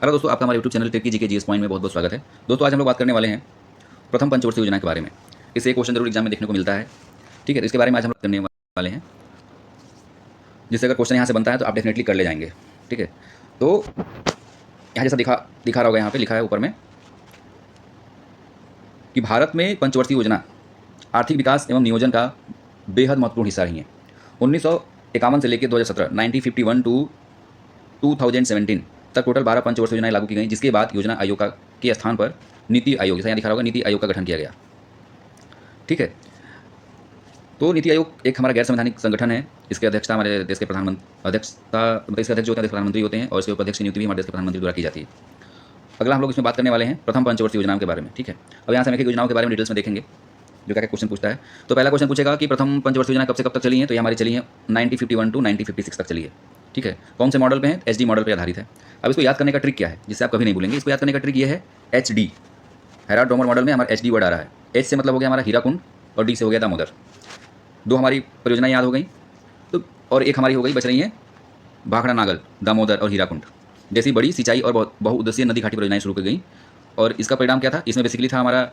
Hello दोस्तों, आपका हमारे यूट्यूब चैनल टेक की जीके जीएस पॉइंट में बहुत बहुत स्वागत है। दोस्तों, आज हम लोग बात करने वाले हैं प्रथम पंचवर्षीय योजना के बारे में। इससे एक क्वेश्चन जरूर एग्जाम में देखने को मिलता है। ठीक है, तो इसके बारे में आज हम लोग करने वाले हैं, जिससे अगर क्वेश्चन यहाँ से बनता है तो आप डेफिनेटली कर ले जाएंगे। ठीक है, तो यहाँ जैसा दिखा रहा होगा, यहाँ पे लिखा है ऊपर में कि भारत में पंचवर्षीय योजना आर्थिक विकास एवं नियोजन का बेहद महत्वपूर्ण हिस्सा रही है। 1951 से लेकर 2017 1951 टू 2017 तक टोटल 12 पंचवर्षीय योजनाएं लागू की गई, जिसके बाद योजना आयोग के स्थान पर नीति आयोग, जैसा यहाँ दिखा रहा होगा, नीति आयोग का गठन किया गया। ठीक है, तो नीति आयोग एक हमारा गैर संवैधानिक संगठन है। इसके अध्यक्षता हमारे देश के इसके अध्यक्ष जो होते हैं प्रधानमंत्री होते हैं, और इसके उपाध्यक्ष की नियुक्ति भी हमारे देश के प्रधानमंत्री द्वारा की जाती है। अगला हम लोग इसमें बात करने वाले हैं प्रथम पंचवर्षीय योजनाओं के बारे में। ठीक है, अब यहाँ से हम एक योजनाओं के बारे में डिटेल्स में देखेंगे जो क्या क्वेश्चन पूछता है। तो पहला क्वेश्चन पूछेगा कि प्रथम पंचवर्षीय योजना कब से कब तक चली है, तो ये हमारी चली है 1951 टू 1956 तक चली है। ठीक है, कौन से मॉडल पे है? एचडी मॉडल पे आधारित है। अब इसको याद करने का ट्रिक क्या है, जिससे आप कभी नहीं भूलेंगे? इसको याद करने का ट्रिक ये है, एचडी। हेराल्ड डोमर मॉडल में हमारा एचडी वर्ड आ रहा है। एच से मतलब हो गया हमारा हीराकुंड, और डी से हो गया दामोदर। दो हमारी परियोजनाएं याद हो गई, तो और एक हमारी हो गई, बच रही है भाखड़ा नागल, दामोदर और हीराकुंड जैसी बड़ी सिंचाई और बहुउद्देशीय नदी घाटी परियोजनाएं शुरू की गई। और इसका परिणाम क्या था? इसमें बेसिकली था हमारा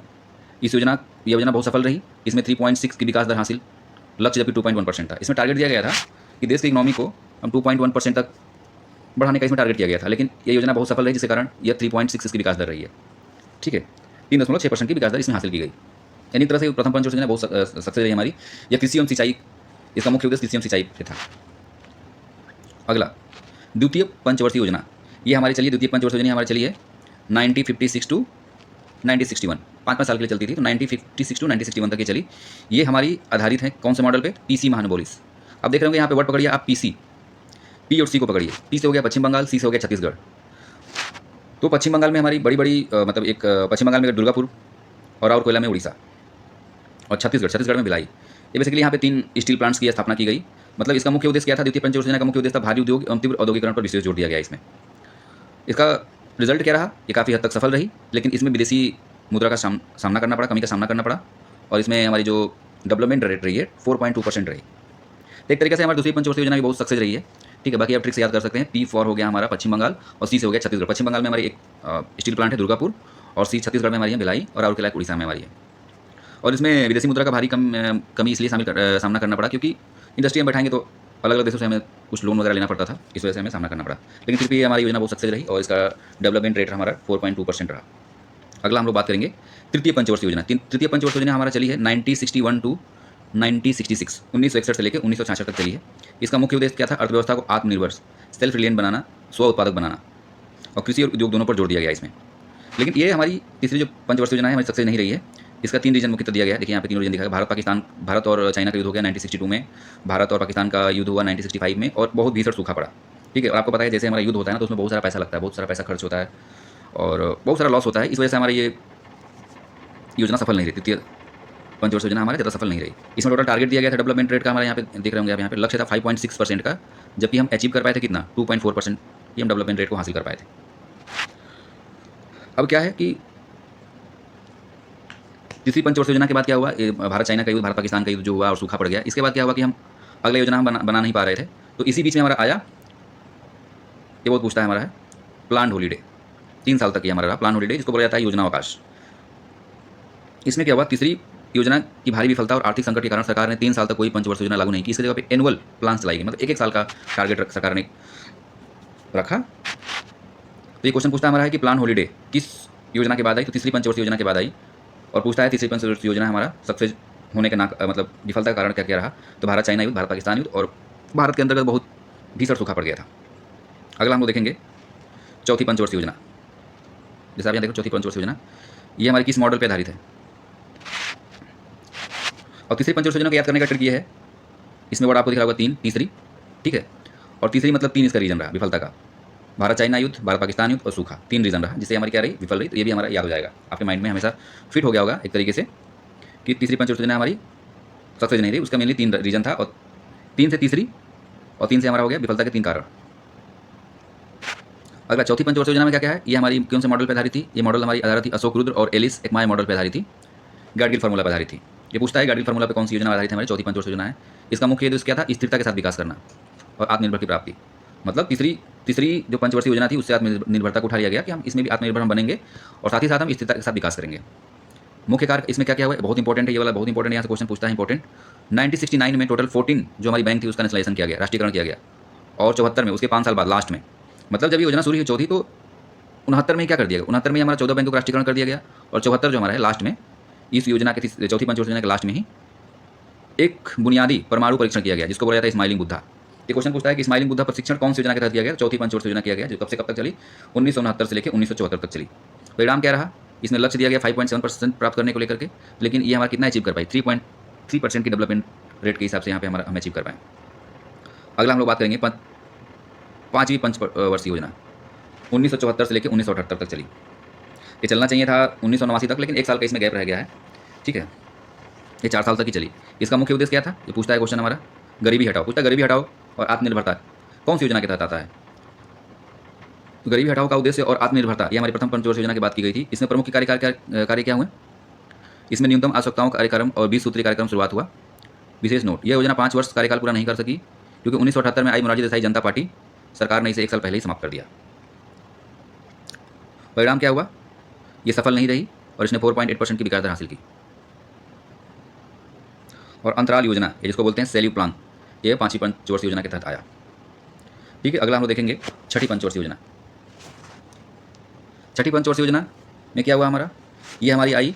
ये योजना बहुत सफल रही। इसमें 3.6 की विकास दर हासिल, लक्ष्य जबकि 2.1% था। इसमें टारगेट दिया गया था कि देश की इकोनॉमी को हम 2.1% तक बढ़ाने का इसमें टारगेट किया गया था, लेकिन ये योजना बहुत सफल रही, जिसके कारण यह 3.6 की विकास दर रही है। ठीक है, 3.6% की विकास दर इसमें हासिल की गई। यानी तरह से प्रथम पंचवर्षीय योजना बहुत सक्सेस रही हमारी। यह कृषि एवं सिंचाई, इसका मुख्य उद्देश्य कृषि एवं सिंचाई से था। अगला द्वितीय पंचवर्षीय योजना, ये हमारी चलिए द्वितीय पंचवर्षीय योजना हमारी चली है 1956 टू 1961, 5-5 साल के लिए चलती थी। तो 1956 टू 1961 तक ये चली। ये हमारी आधारित है कौन से मॉडल पे? पीसी महानबोलिस। अब देख रहे होंगे यहाँ पे वर्ड पकड़िए आप, पीसी। पी और सी को पकड़िए। पी से हो गया पश्चिम बंगाल, सी से हो गया छत्तीसगढ़। तो पश्चिम बंगाल में हमारी बड़ी मतलब एक पश्चिम बंगाल में दुर्गापुर, और कोयला में उड़ीसा, और छत्तीसगढ़ में भिलाई। ये बेसिकली यहाँ पे 3 स्टील प्लांट्स की स्थापना की गई। मतलब इसका मुख्य उद्देश्य क्या था? द्वितीय पंचवर्षीय योजना का मुख्य उद्देश्य था भारी उद्योग एवं तीव्र औद्योगिकरण पर विशेष जोर दिया गया। इसमें इसका रिजल्ट क्या रहा? ये काफ़ी हद तक सफल रही, लेकिन इसमें विदेशी मुद्रा का सामना करना पड़ा, कमी का सामना करना पड़ा। और इसमें हमारी जो डेवलपमेंट रेट रही है 4.2% रही। तो एक तरीके से हमारी दूसरी पंचवर्षीय योजना भी बहुत सक्सेस रही है। ठीक है, बाकी आप ट्रिक से याद कर सकते हैं। P4 हो गया हमारा पश्चिम बंगाल, और सी से हो गया छत्तीसगढ़। पश्चिम बंगाल में हमारी एक स्टील प्लांट है दुर्गापुर, और सी छत्तीसगढ़ में हमारी है भिलाई, और राउरकेला उड़ीसा में हमारी है। और इसमें विदेशी मुद्रा का भारी कमी इसलिए सामना करना पड़ा क्योंकि इंडस्ट्री में बैठाएंगे तो अलग अलग देशों से हमें कुछ लोन वगैरह लेना पड़ता था, इस वजह से हमें सामना करना पड़ा। लेकिन फिर भी हमारी योजना बहुत सक्सेस रही, और इसका डेवलपमेंट रेट हमारा 4.2% रहा। अगला हम लोग बात करेंगे तृतीय पंचवर्षीय योजना। तृतीय पंचवर्षीय योजना हमारा चली है 1961 टू 1966, 1961 से लेकर 1966 तक चली है। इसका मुख्य उद्देश्य क्या था? अर्थव्यवस्था को आत्मनिर्भर, सेल्फ रिलियंट बनाना, स्व उत्पादक बनाना, और कृषि और उद्योग दोनों पर जोर दिया गया इसमें। लेकिन ये हमारी तीसरी जो पंचवर्षीय योजना है हमारी सक्सेस नहीं रही है। इसका 3 रीजन मुख्यतः दिया गया है। देखिए यहाँ पे 3 रीजन दिखा है। भारत और चाइना का युद्ध हो गया 1962 में, भारत और पाकिस्तान का युद्ध हुआ 1965 में, और बहुत भीषण सूखा पड़ा। ठीक है, और आपको पता है जैसे हमारा युद्ध होता है ना, तो उसमें बहुत सारा पैसा लगता है, बहुत सारा पैसा खर्च होता है, और बहुत सारा लॉस होता है। इस वजह से हमारी ये योजना सफल नहीं रही। तृतीय पंचवर्षीय योजना हमारे ज़्यादा सफल नहीं रही। इसमें टोटल टारगेट दिया गया था डेवलपमेंट रेट का, हमारे यहाँ पे देख रहे होंगे आप, यहाँ पे लक्ष्य था 5.6% का, जबकि हम अचीव कर पाए थे कितना? 2.4% ही हम डेवलपमेंट रेट को हासिल कर पाए थे। अब क्या है कि तीसरी पंचवर्षीय योजना के बाद क्या हुआ? भारत चाइना का युद्ध, भारत पाकिस्तान का युद्ध जो हुआ और सूखा पड़ गया। इसके बाद क्या हुआ कि हम अगला योजना हम बना नहीं पा रहे थे। तो इसी बीच में हमारा आया, ये बहुत पूछता है हमारा है, प्लान्ड हॉलीडे। 3 साल तक ये हमारा रहा प्लान हॉलीडे, जिसको बोला जाता है योजना अवकाश। इसमें क्या हुआ? तीसरी योजना की भारी विफलता और आर्थिक संकट के कारण सरकार ने 3 साल तक कोई पंचवर्षीय योजना लागू नहीं की। इसकी जगह पे एनुअल प्लान चलाई गई, मतलब 1-1 साल का टारगेट सरकार ने रखा। तो ये क्वेश्चन पूछता हमारा है कि प्लान हॉलीडे किस योजना के बाद आई? तो तीसरी पंचवर्षीय योजना के बाद आई। और पूछता है तीसरी पंचवर्षीय योजना हमारा सक्सेस होने के मतलब विफलता का कारण क्या क्या रहा? तो भारत चाइना युद्ध, भारत पाकिस्तान युद्ध, और भारत के अंतर्गत बहुत भीषण सूखा पड़ गया था। अगला हम लोग देखेंगे चौथी पंचवर्षीय योजना। जैसे आप यहाँ देखो, चौथी पंचवर्षीय योजना ये हमारी किस मॉडल पर आधारित है? और तीसरी पंचवर्षीय योजना को याद करने का ट्रिक ये है, इसमें वर्ड आपको दिख रहा होगा 3, तीसरी। ठीक है, और तीसरी मतलब 3 इसका रीजन रहा विफलता का। भारत चाइना युद्ध, भारत पाकिस्तान युद्ध और सूखा, 3 रीजन रहा, जिससे हमारी क्या रही? विफल रही। तो ये भी हमारा याद हो जाएगा, आपके माइंड में हमेशा फिट हो गया होगा एक तरीके से कि तीसरी पंचवर्षीय योजना हमारी सक्सेस नहीं रही। उसका मेनली 3 रीजन था, और 3 से तीसरी, और 3 से हमारा हो गया विफलता के 3 कारण। अगला चौथी पंचवर्षीय योजना में क्या क्या है? ये हमारी कौन से मॉडल पर आधारित थी? ये मॉडल हमारी आधारित थी अशोक रुद्र और एलिस एकमाय मॉडल पर आधारित थी, गाडगिल फार्मूला पर आधारित थी। ये पूछता है गाडगिल फार्मूला पर कौन सी योजना आधारित है? हमारी चौथी पंचवर्षीय योजना है। इसका मुख्य उद्देश्य क्या था? स्थिरता के साथ विकास करना और आत्मनिर्भर की प्राप्ति। मतलब तीसरी तीसरी जो पंचवर्षीय योजना थी उससे आत्मनिर्भरता को उठा लिया गया कि हम इसमें भी आत्मनिर्भर हम बनेंगे और साथ ही साथ हम स्थिरता के साथ विकास करेंगे। मुख्य कार्य इसमें क्या क्या हुआ है, बहुत इंपॉर्टेंट है ये वाला, बहुत इंपॉर्टेंट, यहाँ से क्वेश्चन पूछता है इंपॉर्टेंट। 1969 में टोटल 14 जो हमारी बैंक थी उसका नेशनलाइजेशन किया गया, राष्ट्रीयकरण किया गया, और 74 में उसके 5 साल बाद लास्ट में, मतलब जब ये योजना शुरू हुई चौथी, तो 69 में क्या कर दिया गया, 69 में हमारा 14 बैंकों का राष्ट्रीयकरण कर दिया गया, और 74 जो हमारा है लास्ट में, इस योजना के चौथी पंचवर्षीय योजना के लास्ट में ही एक बुनियादी परमाणु परीक्षण किया गया जिसको बोला जाता है स्माइलिंग बुद्धा। ये क्वेश्चन पूछता है कि स्माइलिंग बुद्धा परीक्षण कौन सी योजना के तहत किया गया, चौथी पंचवर्षीय योजना किया गया, जो कब से कब तक चली, 1969 से लेकर 1974 तक चली। परिणाम क्या रहा, इसमें लक्ष्य दिया गया 5.7% प्राप्त करने को लेकर के, लेकिन ये हमारा कितना अचीव कर पाई, 3.3% की डेवलपमेंट रेट के हिसाब से यहाँ पे हमारा हम अचीव कर पाए। अगला हम लोग बात करेंगे पाँचवीं पंचवर्षीय योजना 1974 से लेकर 1978 तक चली। ये चलना चाहिए था 1989 तक, लेकिन एक साल का इसमें गैप रह गया है, ठीक है, ये 4 साल तक ही चली। इसका मुख्य उद्देश्य क्या था, ये पूछता है क्वेश्चन हमारा, गरीबी हटाओ, पूछता है गरीबी हटाओ और आत्मनिर्भरता कौन सी योजना के तहत आता है। तो गरीबी हटाओ का उद्देश्य और आत्मनिर्भरता ये हमारी प्रथम पंचवर्षीय योजना की बात की गई थी। इसमें प्रमुख कार्य क्या हुए, इसमें न्यूनतम आवश्यकताओं का कार्यक्रम और 20 सूत्री कार्यक्रम शुरुआत हुआ। विशेष नोट, यह योजना 5 वर्ष कार्यकाल पूरा नहीं कर सकी क्योंकि 1978 में आई मोरारजी देसाई जनता पार्टी सरकार ने इसे 1 साल पहले ही समाप्त कर दिया। परिणाम क्या हुआ, ये सफल नहीं रही और इसने 4.8% की विकास दर हासिल की। और अंतराल योजना ये जिसको बोलते हैं सैल्यू प्लान, ये 5वीं पंचवर्षीय योजना के तहत आया, ठीक है। अगला हम लोग देखेंगे छठी पंचवर्षीय योजना। छठी पंचवर्षीय योजना में क्या हुआ हमारा, ये हमारी आई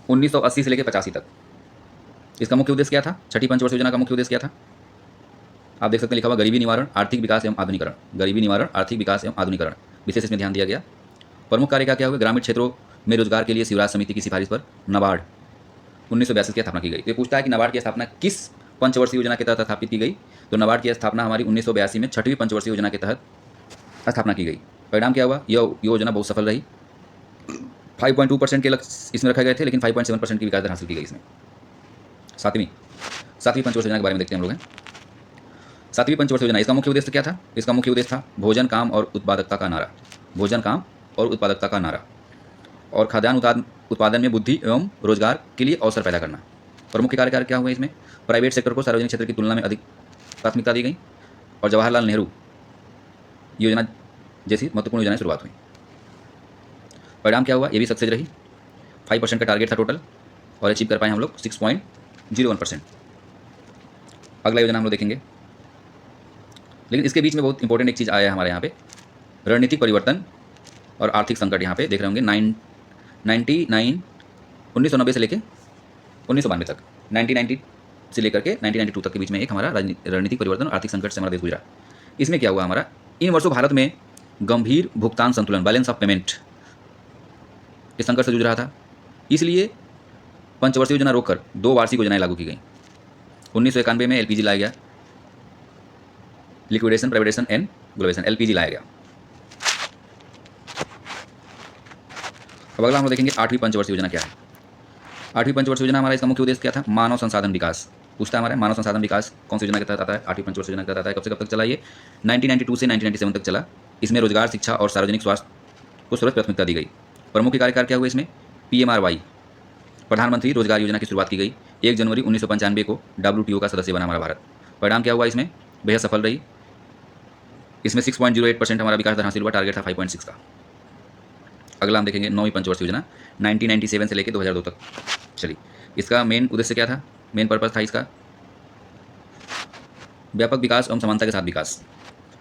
1980 से लेकर 85 तक। इसका मुख्य उद्देश्य क्या था, छठी पंचवर्षीय योजना का मुख्य उद्देश्य क्या था, आप देख सकते हैं लिखा हुआ गरीबी निवारण, आर्थिक विकास एवं आधुनिकरण, गरीबी निवारण, आर्थिक विकास एवं आधुनिकरण, विशेष इसमें ध्यान दिया गया। प्रमुख कार्य क्या हुआ, ग्रामीण क्षेत्रों में रोजगार के लिए शिवराज समिति की सिफारिश पर नाबार्ड 1982 की स्थापना की गई। ये पूछता है कि नाबार्ड की स्थापना किस पंचवर्षीय योजना के तहत स्थापित की गई, तो नाबार्ड की स्थापना हमारी 1982 में छठवीं पंचवर्षीय योजना के तहत स्थापना की गई। परिणाम क्या हुआ, यह योजना बहुत सफल रही, 5.2% के लक्ष्य इसमें रखे गए थे, लेकिन 5.7% की विकास दर हासिल की गई इसमें। सातवीं पंचवर्षीय योजना के बारे में देखते हैं हम लोग हैं। सातवीं पंचवर्षीय योजना, इसका मुख्य उद्देश्य क्या था, इसका मुख्य उद्देश्य था भोजन, काम और उत्पादकता का नारा, भोजन, काम और उत्पादकता का नारा, और खाद्यान्न उत्पादन में बुद्धि एवं रोजगार के लिए अवसर पैदा करना। प्रमुख कार्य क्या हुआ इसमें, प्राइवेट सेक्टर को सार्वजनिक क्षेत्र की तुलना में अधिक प्राथमिकता दी गई और जवाहरलाल नेहरू योजना जैसी महत्वपूर्ण योजनाएं शुरुआत हुई। परिणाम क्या हुआ, ये भी सक्सेस रही, 5% का टारगेट था टोटल और अचीव कर पाए हम लोग 6.01%। अगला योजना हम लोग देखेंगे, लेकिन इसके बीच में बहुत इंपॉर्टेंट एक चीज़ आया है हमारे यहाँ पे, रणनीतिक परिवर्तन और आर्थिक संकट। यहाँ पे देख रहे होंगे 1990 से लेकर 1992 तक, 1990 से लेकर के 1992 तक के बीच में एक हमारा रणनीतिक परिवर्तन और आर्थिक संकट से हमारा देश गुजरा। इसमें क्या हुआ हमारा, इन वर्षों भारत में गंभीर भुगतान संतुलन, बैलेंस ऑफ पेमेंट, इस संकट से जूझ रहा था। इसलिए पंचवर्षीय योजना रोककर 2 वार्षिक योजनाएं लागू की गई। 1991 में एलपीजी लाया गया, liquidation, privatisation and globalisation, LPG लाया गया। अब अगला हम लोग देखेंगे 8वीं पंचवर्षीय योजना क्या है। 8वीं पंचवर्षीय योजना हमारा इसका मुख्य उद्देश्य क्या था, मानव संसाधन विकास। पूछता है हमारा मानव संसाधन विकास कौन सी योजना के तहत आता है, 8वीं पंचवर्षीय योजना के तहत आता है। कब से कब तक चला, ये 1992 से 1997 तक चला। इसमें रोजगार, शिक्षा और सार्वजनिक स्वास्थ्य को सर्वोच्च प्राथमिकता दी गई। प्रमुख कार्यकाल क्या हुआ इसमें, PMRY प्रधानमंत्री रोजगार योजना की शुरुआत की गई। 1 जनवरी 1995 को WTO का सदस्य बना हमारा भारत। परिणाम क्या हुआ इसमें, बेहद सफल रही, इसमें 6.08% हमारा विकास दर हासिल हुआ, टारगेट था 5.6 का। अगला हम देखेंगे 9वीं पंचवर्षीय योजना, 1997 से लेकर 2002 तक चली। इसका मेन उद्देश्य क्या था, मेन पर्पस था इसका व्यापक विकास एवं समानता के साथ विकास।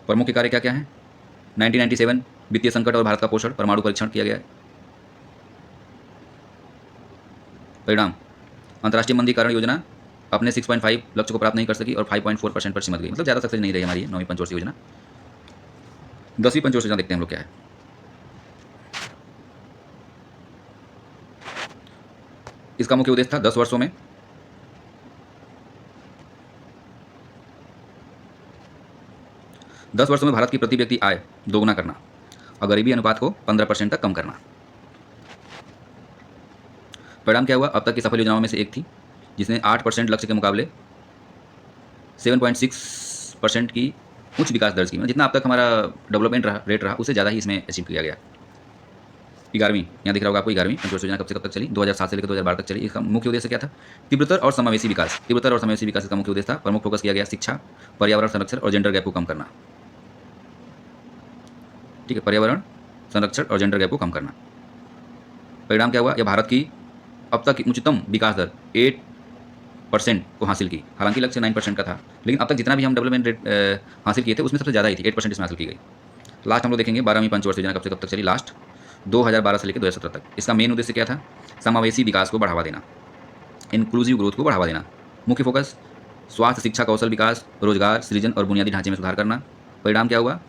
प्रमुख कार्य क्या क्या है, 1997 वित्तीय संकट और भारत का पोषण, परमाणु परीक्षण किया गया है। परिणाम, अंतर्राष्ट्रीय मंदीकरण योजना अपने 6.5 लक्ष्य को प्राप्त नहीं कर सकी और 5.4% पर सिमट गई, मतलब ज़्यादा सक्सेस नहीं रही हमारी 9वीं पंचवर्षीय योजना। 10वीं पंचवर्षीय योजना देखते हैं हम लोग क्या है। इसका मुख्य उद्देश्य था 10 वर्षों में 10 वर्षों में भारत की प्रति व्यक्ति आय दोगुना करना और गरीबी अनुपात को 15% तक कम करना। परिणाम क्या हुआ, अब तक की सफल योजनाओं में से एक थी जिसने 8% लक्ष्य के मुकाबले 7.6% की उच्च विकास दर्ज की। मतलब जितना अब तक हमारा डेवलपमेंट रेट रहा उससे ज़्यादा ही इसमें अचीव किया गया। 11वीं यहाँ दिख रहा होगा आपको 11वीं पंचवर्षीय योजना कब से कब तक चली, 2007 से लेकर 2012 तक चली। इसका मुख्य उद्देश्य क्या था, तीव्रतर और समावेशी विकास। तीव्रतर और समावेशी विकास इसका मुख्य उद्देश्य था। प्रमुख फोकस किया गया शिक्षा, पर्यावरण संरक्षण और जेंडर गैप को कम करना। ठीक है, पर्यावरण संरक्षण और जेंडर गैप को कम करना। परिणाम क्या हुआ, यह भारत की अब तक की उच्चतम विकास दर 8% को हासिल की। हालांकि लक्ष्य 9% का था, लेकिन अब तक जितना भी हम डेवलपमेंट रेट हासिल किए थे उसमें सबसे ज़्यादा ही थी, 8% इसमें हासिल की गई। लास्ट हम लोग देखेंगे 12वीं पंचवर्षीय योजना कब से कब तक चली, लास्ट 2012 से लेकर 2017 तक। इसका मेन उद्देश्य क्या था, समावेशी विकास को बढ़ावा देना, इंक्लूसिव ग्रोथ को बढ़ावा देना। मुख्य फोकस स्वास्थ्य, शिक्षा, कौशल विकास, रोजगार सृजन और बुनियादी ढांचे में सुधार करना। परिणाम क्या हुआ,